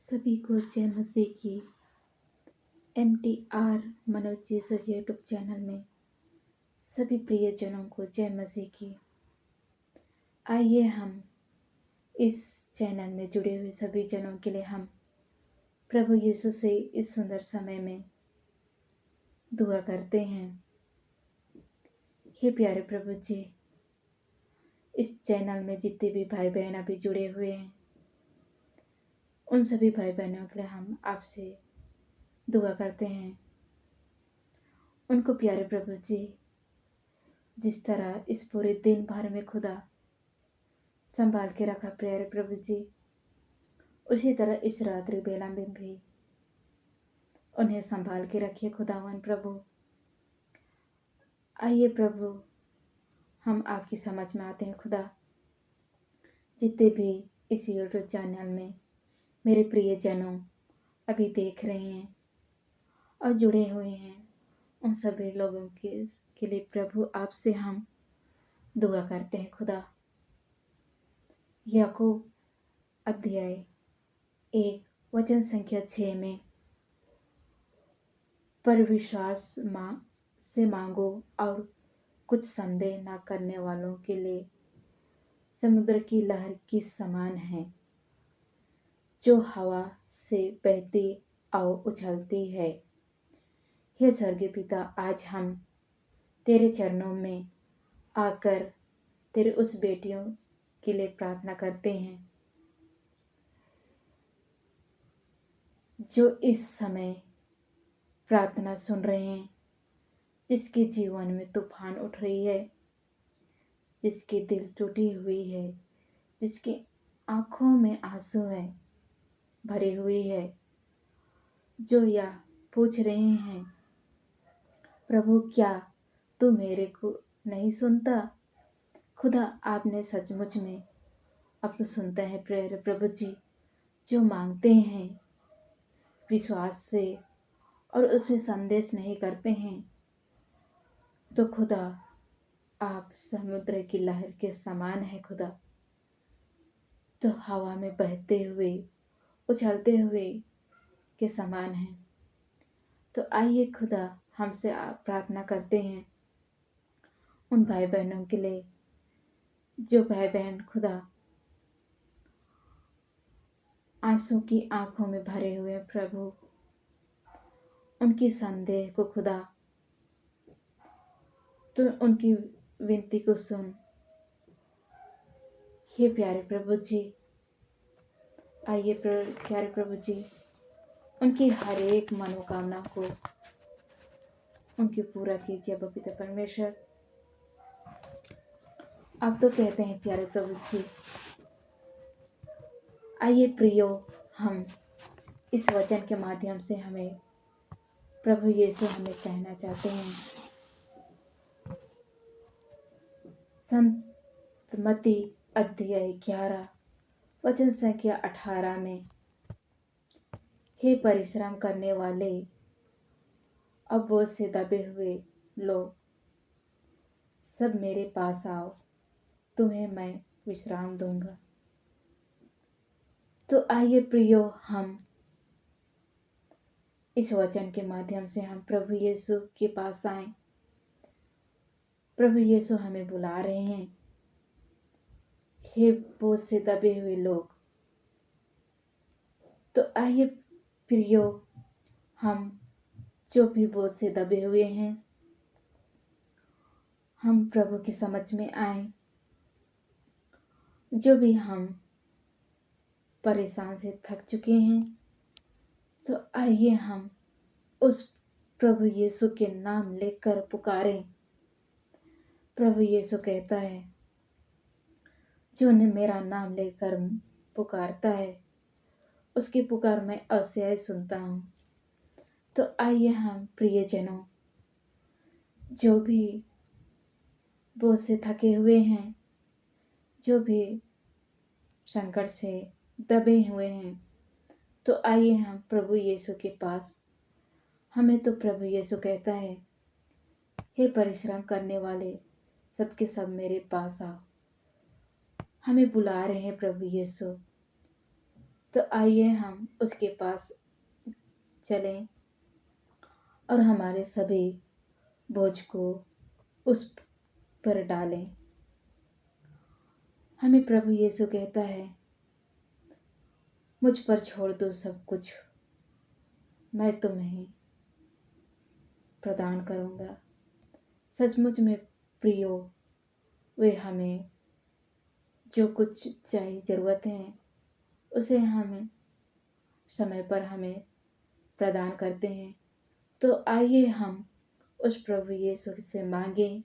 सभी को जय मसीह की। MTR Manoj ji sir YouTube channel में सभी प्रियजनों को जय मसीह की। आइए हम इस चैनल में जुड़े हुए सभी जनों के लिए हम प्रभु यीशु से इस सुंदर समय में दुआ करते हैं। हे प्यारे प्रभु जी, इस चैनल में जितने भी भाई बहन अभी जुड़े हुए हैं उन सभी भाई बहनों के लिए हम आपसे दुआ करते हैं। उनको प्यारे प्रभु जी, जिस तरह इस पूरे दिन भर में खुदा संभाल के रखा प्यारे प्रभु जी, उसी तरह इस रात्रि बेला में भी उन्हें संभाल के रखिए खुदावन प्रभु। आइए प्रभु, हम आपकी समझ में आते हैं खुदा। जितने भी इस यूट्यूब चैनल में मेरे प्रियजनों अभी देख रहे हैं और जुड़े हुए हैं, उन सभी लोगों के लिए प्रभु आपसे हम दुआ करते हैं खुदा। याकूब अध्याय 1 वचन संख्या 6 में, पर विश्वास से मांगो और कुछ संदेह न करने वालों के लिए समुद्र की लहर की समान है, जो हवा से बहती और उछलती है। हे स्वर्गीय पिता, आज हम तेरे चरणों में आकर तेरे उस बेटियों के लिए प्रार्थना करते हैं जो इस समय प्रार्थना सुन रहे हैं, जिसके जीवन में तूफान उठ रही है, जिसकी दिल टूटी हुई है, जिसकी आंखों में आंसू है भरी हुई है, जो यह पूछ रहे हैं, प्रभु क्या तू मेरे को नहीं सुनता? खुदा आपने सचमुच में अब तो सुनते हैं प्यारे प्रभु जी, जो मांगते हैं विश्वास से और उसमें संदेश नहीं करते हैं, तो खुदा आप समुद्र की लहर के समान है खुदा, तो हवा में बहते हुए उछलते हुए के समान है। तो आइए खुदा, हमसे आप प्रार्थना करते हैं उन भाई बहनों के लिए, जो भाई बहन खुदा आंसू की आंखों में भरे हुए प्रभु, उनकी संदेह को खुदा तो उनकी विनती को सुन। हे प्यारे प्रभु जी, आइए प्यारे प्रभु जी, उनकी हर एक मनोकामना को उनकी पूरा कीजिए पिता परमेश्वर। आप तो कहते हैं प्यारे प्रभु जी, आइए प्रियो, हम इस वचन के माध्यम से हमें प्रभु यीशु हमें कहना चाहते हैं। संत मत्ती अध्याय 11 वचन संख्या 18 में, हे परिश्रम करने वाले और बोझ से दबे हुए लोग, सब मेरे पास आओ, तुम्हें मैं विश्राम दूंगा। तो आइए प्रियो, हम इस वचन के माध्यम से हम प्रभु यीशु के पास आए। प्रभु यीशु हमें बुला रहे हैं, हे बोझ से दबे हुए लोग। तो आइए प्रियो, हम जो भी बोझ से दबे हुए हैं, हम प्रभु की समझ में आए। जो भी हम परेशान से थक चुके हैं, तो आइए हम उस प्रभु यीशु के नाम लेकर पुकारें। प्रभु यीशु कहता है, जो ने मेरा नाम लेकर पुकारता है, उसकी पुकार मैं अवश्य सुनता हूँ। तो आइए हम प्रियजनों, जो भी बोझ से थके हुए हैं, जो भी संकट से दबे हुए हैं, तो आइए हम प्रभु यीशु के पास। हमें तो प्रभु यीशु कहता है, हे परिश्रम करने वाले सबके सब मेरे पास आओ। हमें बुला रहे हैं प्रभु यीशु। तो आइए हम उसके पास चलें और हमारे सभी बोझ को उस पर डालें। हमें प्रभु यीशु कहता है, मुझ पर छोड़ दो सब कुछ, मैं तुम्हें प्रदान करूँगा। सचमुच में प्रियो, वे हमें जो कुछ चाहिए ज़रूरत है उसे हमें समय पर हमें प्रदान करते हैं। तो आइए हम उस प्रभु यीशु से मांगें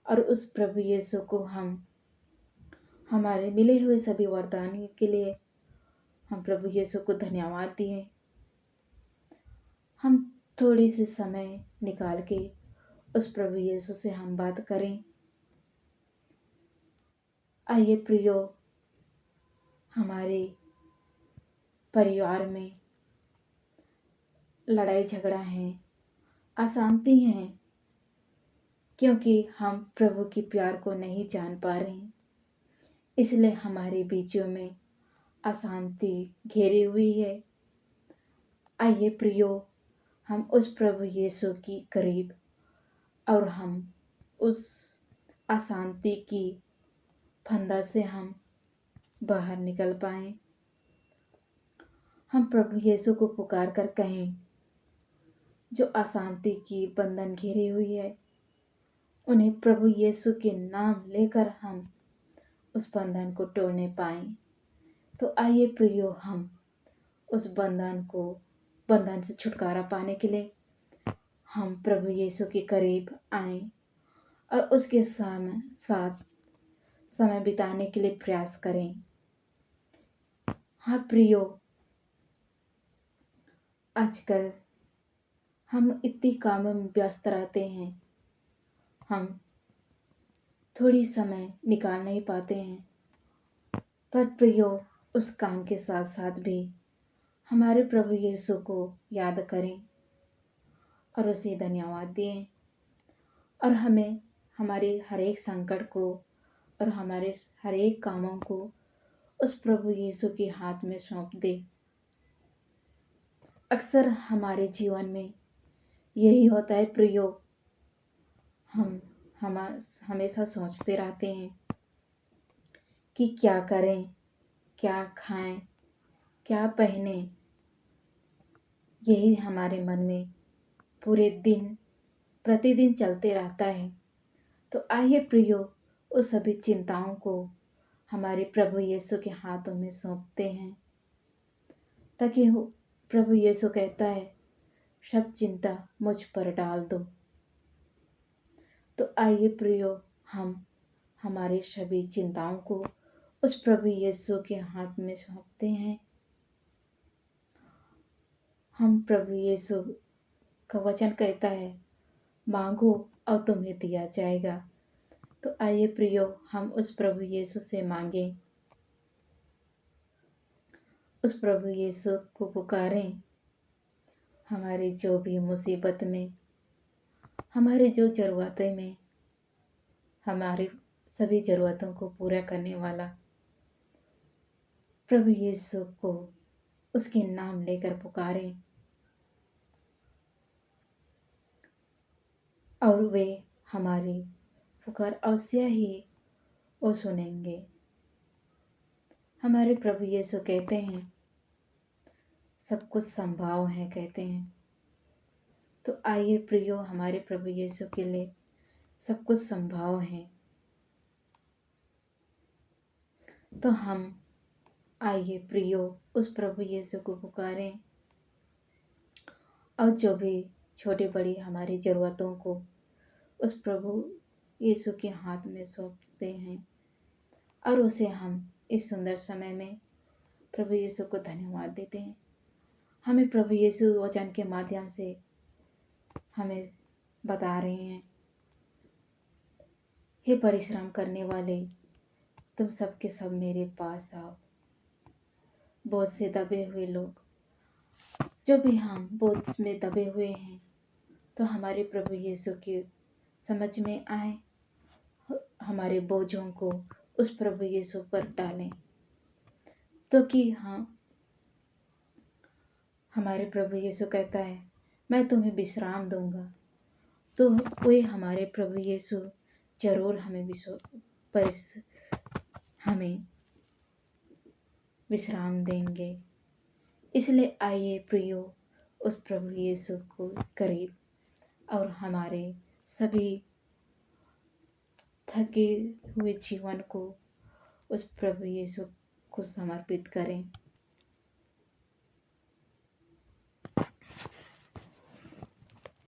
और उस प्रभु यीशु को हम हमारे मिले हुए सभी वरदान के लिए हम प्रभु यीशु को धन्यवाद दिए। हम थोड़ी सी समय निकाल के उस प्रभु यीशु से हम बात करें। आइए प्रियो, हमारे परिवार में लड़ाई झगड़ा है, अशांति है, क्योंकि हम प्रभु की प्यार को नहीं जान पा रहे हैं, इसलिए हमारे बीचों में अशांति घेरी हुई है। आइए प्रियो, हम उस प्रभु यीशु की करीब और हम उस अशांति की फंदा से हम बाहर निकल पाएं। हम प्रभु यीशु को पुकार कर कहें, जो अशांति की बंधन घेरी हुई है, उन्हें प्रभु यीशु के नाम लेकर हम उस बंधन को तोड़ने पाएं। तो आइए प्रियो, हम उस बंधन से छुटकारा पाने के लिए हम प्रभु यीशु के करीब आएं और उसके साथ समय बिताने के लिए प्रयास करें। हाँ प्रियो, आजकल हम इतनी कामों में व्यस्त रहते हैं, हम थोड़ी समय निकाल नहीं पाते हैं। पर प्रियो, उस काम के साथ साथ भी हमारे प्रभु यीशु को याद करें और उसे धन्यवाद दें और हमें हमारे हर एक संकट को और हमारे हर एक कामों को उस प्रभु यीशु के हाथ में सौंप दे। अक्सर हमारे जीवन में यही होता है प्रियो, हम हमेशा सोचते रहते हैं कि क्या करें, क्या खाएं, क्या पहने। यही हमारे मन में पूरे दिन प्रतिदिन चलते रहता है। तो आइए प्रियो, उस सभी चिंताओं को हमारे प्रभु यीशु के हाथों में सौंपते हैं, ताकि प्रभु यीशु कहता है, सब चिंता मुझ पर डाल दो। तो आइए प्रियो, हम हमारी सभी चिंताओं को उस प्रभु यीशु के हाथ में सौंपते हैं। हम प्रभु यीशु का वचन कहता है, मांगो और तुम्हें दिया जाएगा। तो आइए प्रियो, हम उस प्रभु यीशु से मांगें, उस प्रभु यीशु को पुकारें। हमारी जो भी मुसीबत में, हमारी जो ज़रूरतें में, हमारी सभी ज़रूरतों को पूरा करने वाला प्रभु यीशु को उसके नाम लेकर पुकारें और वे हमारी पुकार अवश्य ही वो सुनेंगे। हमारे प्रभु यीशु कहते हैं, सब कुछ संभव है कहते हैं। तो आइए प्रियो, हमारे प्रभु यीशु के लिए सब कुछ संभव है। तो हम आइए प्रियो, उस प्रभु यीशु को पुकारें और जो भी छोटी बड़ी हमारी ज़रूरतों को उस प्रभु यीशु के हाथ में सौंपते हैं और उसे हम इस सुंदर समय में प्रभु यीशु को धन्यवाद देते हैं। हमें प्रभु यीशु वचन के माध्यम से हमें बता रहे हैं, हे परिश्रम करने वाले, तुम सबके सब मेरे पास आओ। बोझ से दबे हुए लोग, जो भी हम बोझ में दबे हुए हैं, तो हमारे प्रभु यीशु की समझ में आए, हमारे बोझों को उस प्रभु यीशु पर डालें, तो कि हम हमारे प्रभु यीशु कहता है, मैं तुम्हें विश्राम दूंगा। तो वे हमारे प्रभु यीशु जरूर हमें विश्राम देंगे। इसलिए आइए प्रियो, उस प्रभु यीशु को करीब और हमारे सभी थके हुए जीवन को उस प्रभु यीशु को समर्पित करें।